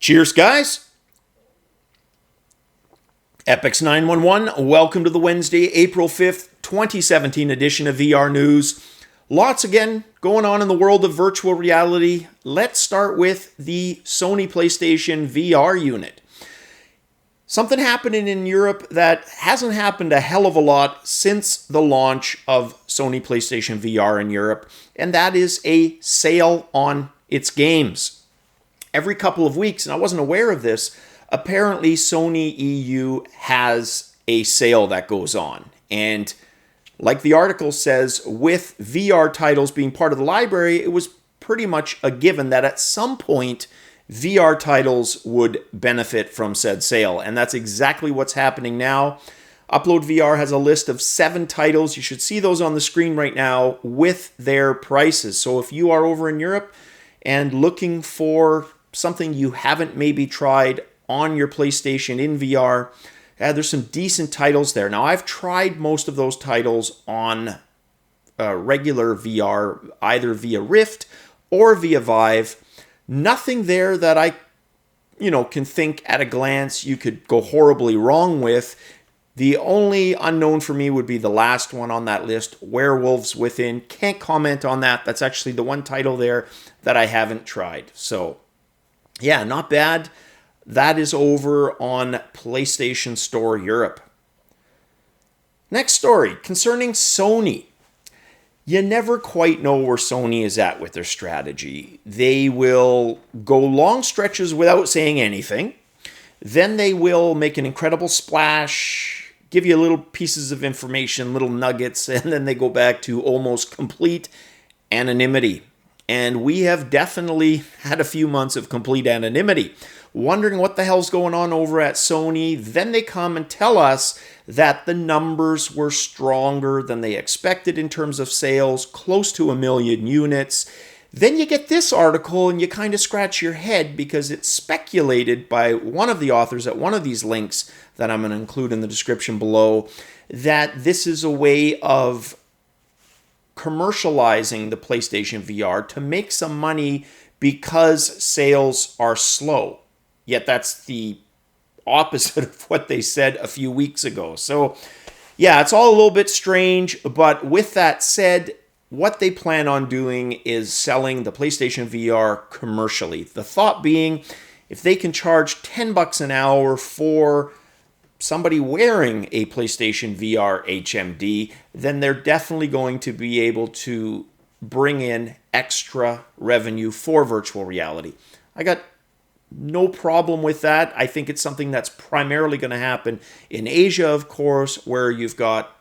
Cheers, guys. Epix 911, welcome to the Wednesday, April 5th, 2017 edition of VR News. Lots again going on in the world of virtual reality. Let's start with the Sony PlayStation VR unit. Something happening in Europe that hasn't happened a hell of a lot since the launch of Sony PlayStation VR in Europe, and that is a sale on its games. Every couple of weeks, and I wasn't aware of this, apparently Sony EU has a sale that goes on. And like the article says, with VR titles being part of the library, it was pretty much a given that at some point VR titles would benefit from said sale. And that's exactly what's happening now. Upload VR has a list of 7 titles. You should see those on the screen right now with their prices. So if you are over in Europe and looking for something you haven't maybe tried on your PlayStation in VR, there's some decent titles there. Now, I've tried most of those titles on regular VR, either via Rift or via Vive. Nothing there that I, can think at a glance you could go horribly wrong with. The only unknown for me would be the last one on that list, Werewolves Within. Can't comment on that. That's actually the one title there that I haven't tried. So, yeah, not bad. That is over on PlayStation Store Europe. Next story, concerning Sony. You never quite know where Sony is at with their strategy. They will go long stretches without saying anything. Then they will make an incredible splash, give you little pieces of information, little nuggets, and then they go back to almost complete anonymity. And we have definitely had a few months of complete anonymity, wondering what the hell's going on over at Sony. Then they come and tell us that the numbers were stronger than they expected in terms of sales, close to 1 million units. Then you get this article and you kind of scratch your head because it's speculated by one of the authors at one of these links that I'm going to include in the description below that this is a way of commercializing the PlayStation VR to make some money because sales are slow. Yet that's the opposite of what they said a few weeks ago. So, yeah, it's all a little bit strange. But with that said, what they plan on doing is selling the PlayStation VR commercially. The thought being, if they can charge $10 an hour for somebody wearing a PlayStation VR HMD, then they're definitely going to be able to bring in extra revenue for virtual reality. I got no problem with that. I think it's something that's primarily going to happen in Asia, of course, where you've got,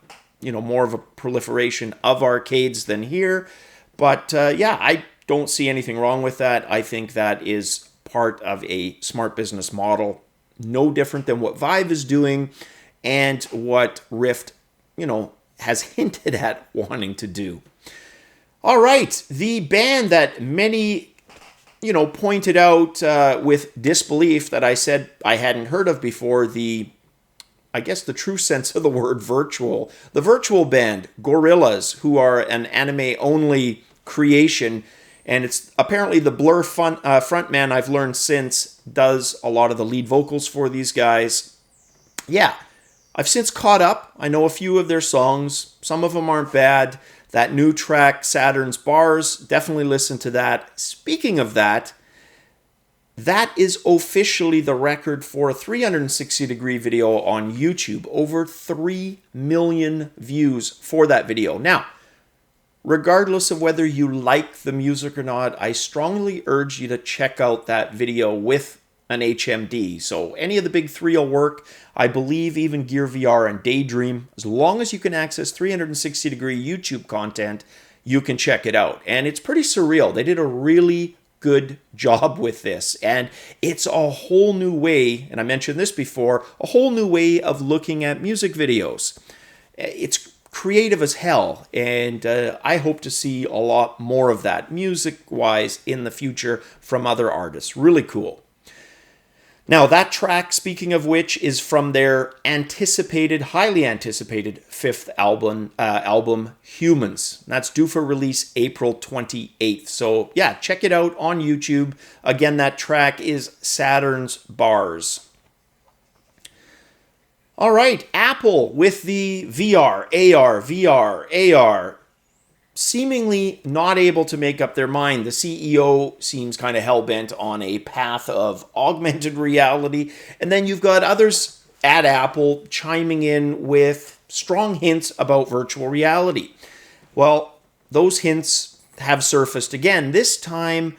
more of a proliferation of arcades than here. But yeah, I don't see anything wrong with that. I think that is part of a smart business model. No different than what Vive is doing and what Rift, has hinted at wanting to do. All right, the band that many pointed out with disbelief that I said I hadn't heard of before, the true sense of the word virtual. The virtual band, Gorillaz, who are an anime-only creation, and it's apparently the Blur frontman I've learned since does a lot of the lead vocals for these guys. Yeah, I've since caught up. I know a few of their songs. Some of them aren't bad. That new track, Saturn's Bars, definitely listen to that. Speaking of that, that is officially the record for a 360-degree video on YouTube. Over 3 million views for that video. Now, regardless of whether you like the music or not, I strongly urge you to check out that video with an HMD. So any of the big three will work. I believe even Gear VR and Daydream. As long as you can access 360-degree YouTube content, you can check it out. And it's pretty surreal. They did a really good job with this. And it's a whole new way, and I mentioned this before, a whole new way of looking at music videos. It's creative as hell, and I hope to see a lot more of that music-wise in the future from other artists. Really cool. Now, that track, speaking of which, is from their highly anticipated fifth album, Humans. That's due for release April 28th. So, yeah, check it out on YouTube. Again, that track is Saturn's Bars. All right, Apple with the VR, seemingly not able to make up their mind. The CEO seems kind of hell-bent on a path of augmented reality. And then you've got others at Apple chiming in with strong hints about virtual reality. Well, those hints have surfaced again, this time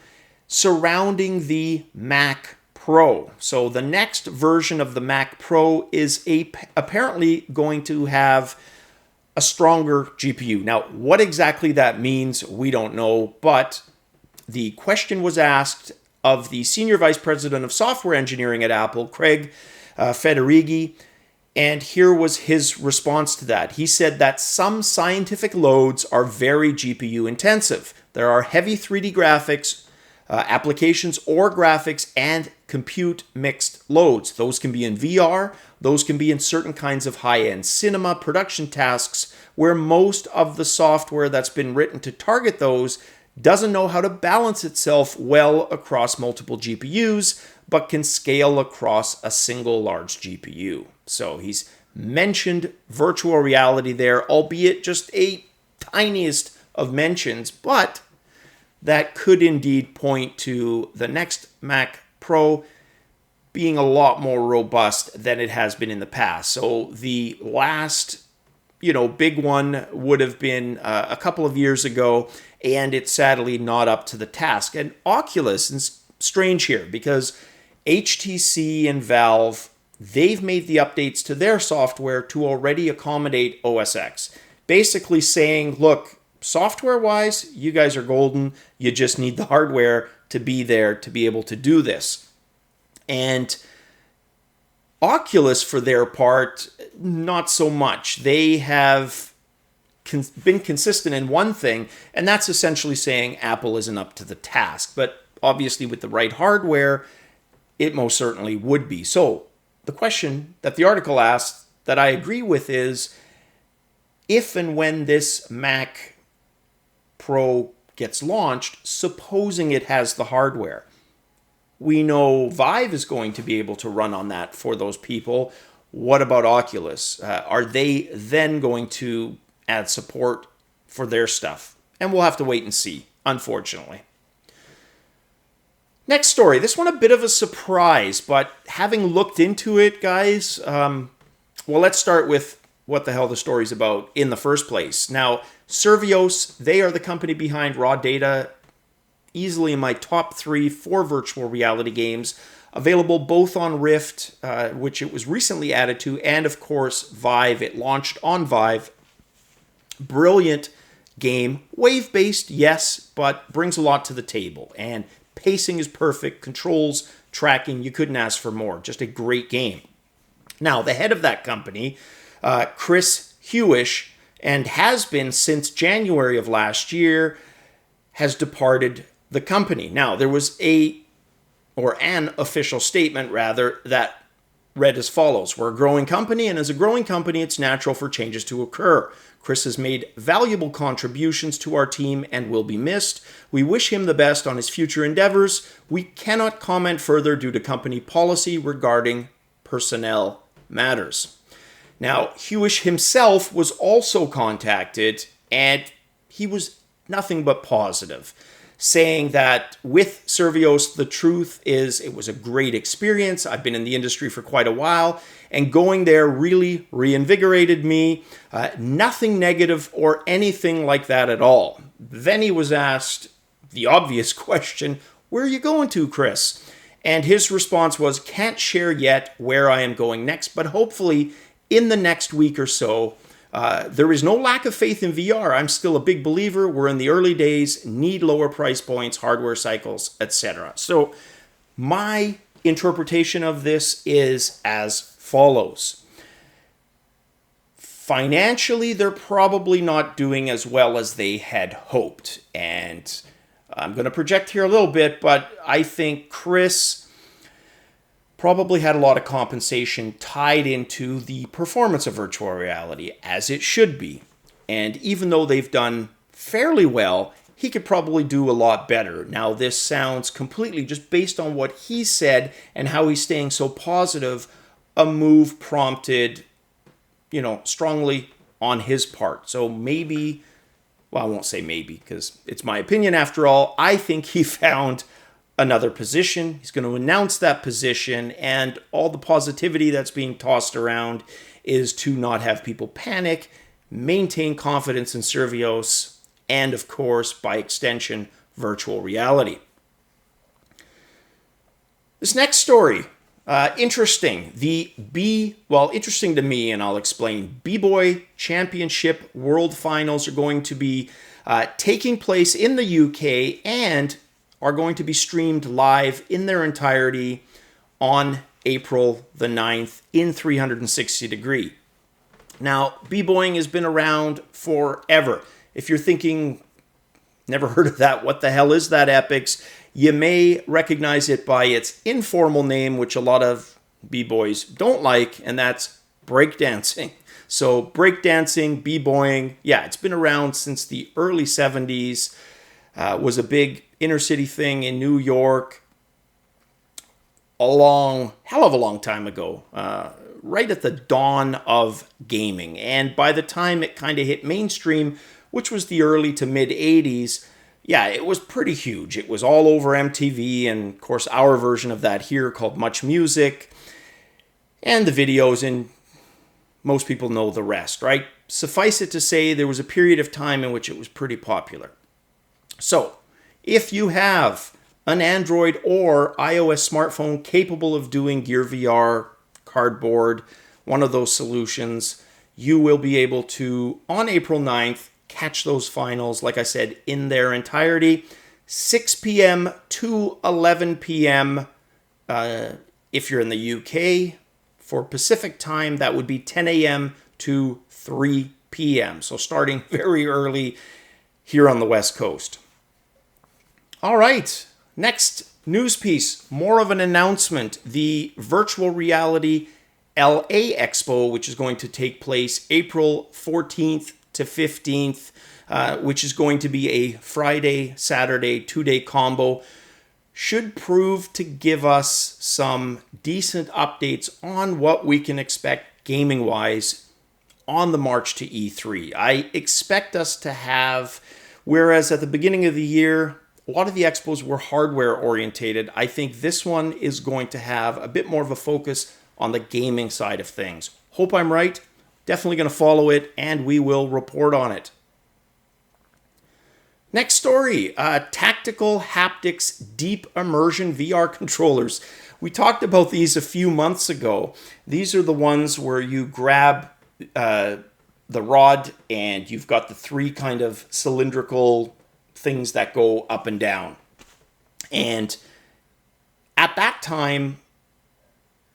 surrounding the Mac Pro. So the next version of the Mac Pro is apparently going to have a stronger GPU. Now, what exactly that means, we don't know, but the question was asked of the Senior Vice President of Software Engineering at Apple, Craig Federighi, and here was his response to that. He said that some scientific loads are very GPU intensive. There are heavy 3D graphics applications or graphics and compute mixed loads. Those can be in VR, those can be in certain kinds of high-end cinema production tasks where most of the software that's been written to target those doesn't know how to balance itself well across multiple GPUs, but can scale across a single large GPU. So he's mentioned virtual reality there, albeit just a tiniest of mentions, but that could indeed point to the next Mac Pro being a lot more robust than it has been in the past. So the last, big one would have been a couple of years ago, and it's sadly not up to the task. And Oculus is strange here because HTC and Valve, they've made the updates to their software to already accommodate OS X. Basically saying, look, software-wise, you guys are golden. You just need the hardware to be there to be able to do this. And Oculus, for their part, not so much. They have been consistent in one thing, and that's essentially saying Apple isn't up to the task. But obviously, with the right hardware, it most certainly would be. So the question that the article asked that I agree with is, if and when this Mac Pro gets launched, supposing it has the hardware, we know Vive is going to be able to run on that for those people. What about Oculus? Are they then going to add support for their stuff? And we'll have to wait and see, unfortunately. Next story. This one a bit of a surprise, but having looked into it, guys, let's start with what the hell the story's about in the first place. Now, Survios, they are the company behind raw data, easily in my top 3 for virtual reality games, available both on Rift, which it was recently added to, and of course Vive. It launched on Vive. Brilliant game, wave-based, yes, but brings a lot to the table, and pacing is perfect, controls, tracking, you couldn't ask for more. Just a great game. Now, the head of that company, Chris Hewish, and has been since January of last year, has departed the company. Now, there was an official statement, rather, that read as follows. We're a growing company, and as a growing company, it's natural for changes to occur. Chris has made valuable contributions to our team and will be missed. We wish him the best on his future endeavors. We cannot comment further due to company policy regarding personnel matters. Now, Hewish himself was also contacted, and he was nothing but positive, saying that with Survios, the truth is it was a great experience. I've been in the industry for quite a while, and going there really reinvigorated me. Nothing negative or anything like that at all. Then he was asked the obvious question, where are you going to, Chris? And his response was, can't share yet where I am going next, but hopefully in the next week or so. There is no lack of faith in VR. I'm still a big believer. We're in the early days, need lower price points, hardware cycles, etc. So my interpretation of this is as follows. Financially, they're probably not doing as well as they had hoped. And I'm going to project here a little bit, but I think Chris probably had a lot of compensation tied into the performance of virtual reality, as it should be. And even though they've done fairly well, he could probably do a lot better. Now, this sounds completely, just based on what he said and how he's staying so positive, a move prompted, strongly on his part. So maybe, well, I won't say maybe because it's my opinion after all. I think he found another position. He's going to announce that position, and all the positivity that's being tossed around is to not have people panic, maintain confidence in Survios, and of course, by extension, virtual reality. This next story, interesting. Interesting to me, and I'll explain. Bboy Championship World Finals are going to be taking place in the UK and are going to be streamed live in their entirety on April the 9th in 360 degree. Now, b-boying has been around forever. If you're thinking, never heard of that, what the hell is that, Epics? You may recognize it by its informal name, which a lot of b-boys don't like, and that's breakdancing. So breakdancing, b-boying, yeah, it's been around since the early 70s. Was a big inner city thing in New York hell of a long time ago, right at the dawn of gaming. And by the time it kind of hit mainstream, which was the early to mid 80s, yeah, it was pretty huge. It was all over MTV, and of course our version of that here called Much Music, and the videos, and most people know the rest, right? Suffice it to say, there was a period of time in which it was pretty popular. So, if you have an Android or iOS smartphone capable of doing Gear VR, Cardboard, one of those solutions, you will be able to, on April 9th, catch those finals, like I said, in their entirety, 6 p.m. to 11 p.m. If you're in the UK. For Pacific time, that would be 10 a.m. to 3 p.m. So starting very early here on the West Coast. All right, next news piece, more of an announcement. The Virtual Reality LA Expo, which is going to take place April 14th to 15th, which is going to be a Friday, Saturday, 2-day combo, should prove to give us some decent updates on what we can expect gaming-wise on the march to E3. I expect us to have, whereas at the beginning of the year, a lot of the expos were hardware orientated, I think this one is going to have a bit more of a focus on the gaming side of things. Hope I'm right. Definitely going to follow it, and we will report on it. Next story, tactical haptics deep immersion VR controllers. We talked about these a few months ago. These are the ones where you grab the rod and you've got the three kind of cylindrical things that go up and down. And at that time,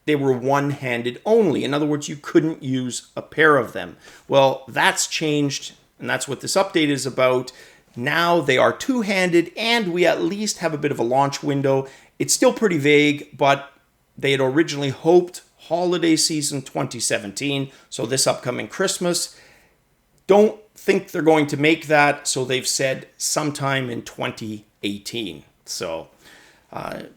they were one-handed only. In other words, you couldn't use a pair of them. Well, that's changed, and that's what this update is about. Now they are two-handed, and we at least have a bit of a launch window. It's still pretty vague, but they had originally hoped holiday season 2017, so this upcoming Christmas. Don't think they're going to make that, so they've said sometime in 2018. So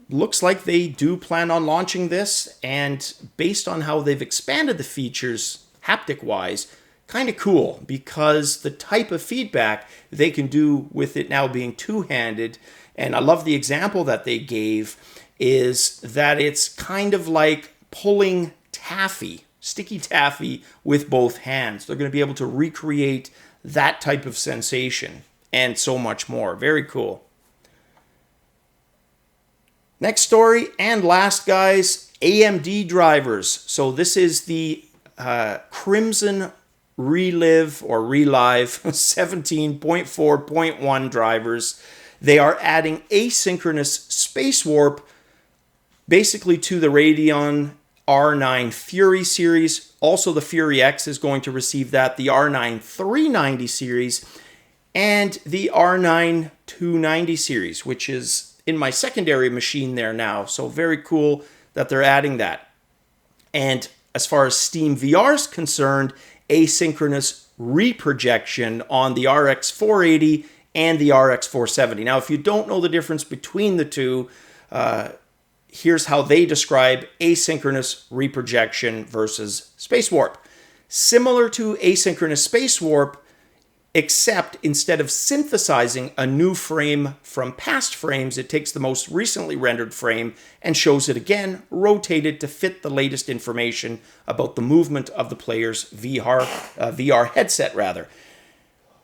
looks like they do plan on launching this, and based on how they've expanded the features haptic-wise, kind of cool, because the type of feedback they can do with it now being two-handed, and I love the example that they gave, is that it's kind of like pulling taffy, sticky taffy, with both hands. They're going to be able to recreate that type of sensation and so much more. Very cool. Next story and last, guys, AMD Drivers. So this is the Crimson Relive 17.4.1 drivers. They are adding asynchronous Spacewarp basically to the Radeon R9 Fury series. Also, the Fury X is going to receive that, the R9 390 series, and the R9 290 series, which is in my secondary machine there now. So very cool that they're adding that. And as far as Steam VR is concerned, asynchronous reprojection on the RX 480 and the RX 470. Now, if you don't know the difference between the two, here's how they describe asynchronous reprojection versus Spacewarp. Similar to asynchronous Spacewarp, except instead of synthesizing a new frame from past frames, it takes the most recently rendered frame and shows it again, rotated to fit the latest information about the movement of the player's VR headset, rather.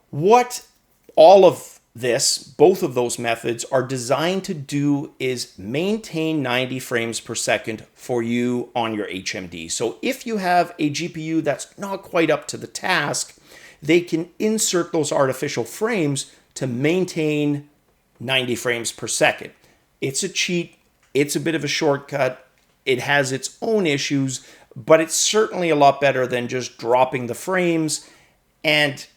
What all of this, both of those methods, are designed to do is maintain 90 frames per second for you on your HMD. So if you have a GPU that's not quite up to the task, they can insert those artificial frames to maintain 90 frames per second. It's a cheat. It's a bit of a shortcut. It has its own issues, but it's certainly a lot better than just dropping the frames and,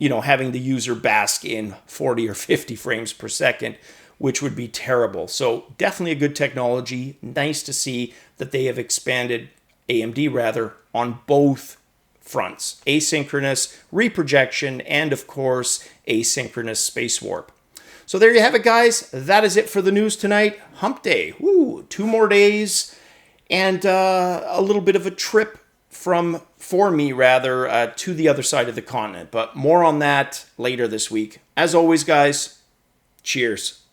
having the user bask in 40 or 50 frames per second, which would be terrible. So definitely a good technology. Nice to see that they have expanded, AMD rather, on both fronts, asynchronous reprojection, and of course, asynchronous Spacewarp. So there you have it, guys. That is it for the news tonight. Hump Day. Woo, 2 more days, and a little bit of a trip for me to the other side of the continent. But more on that later this week. As always, guys, cheers.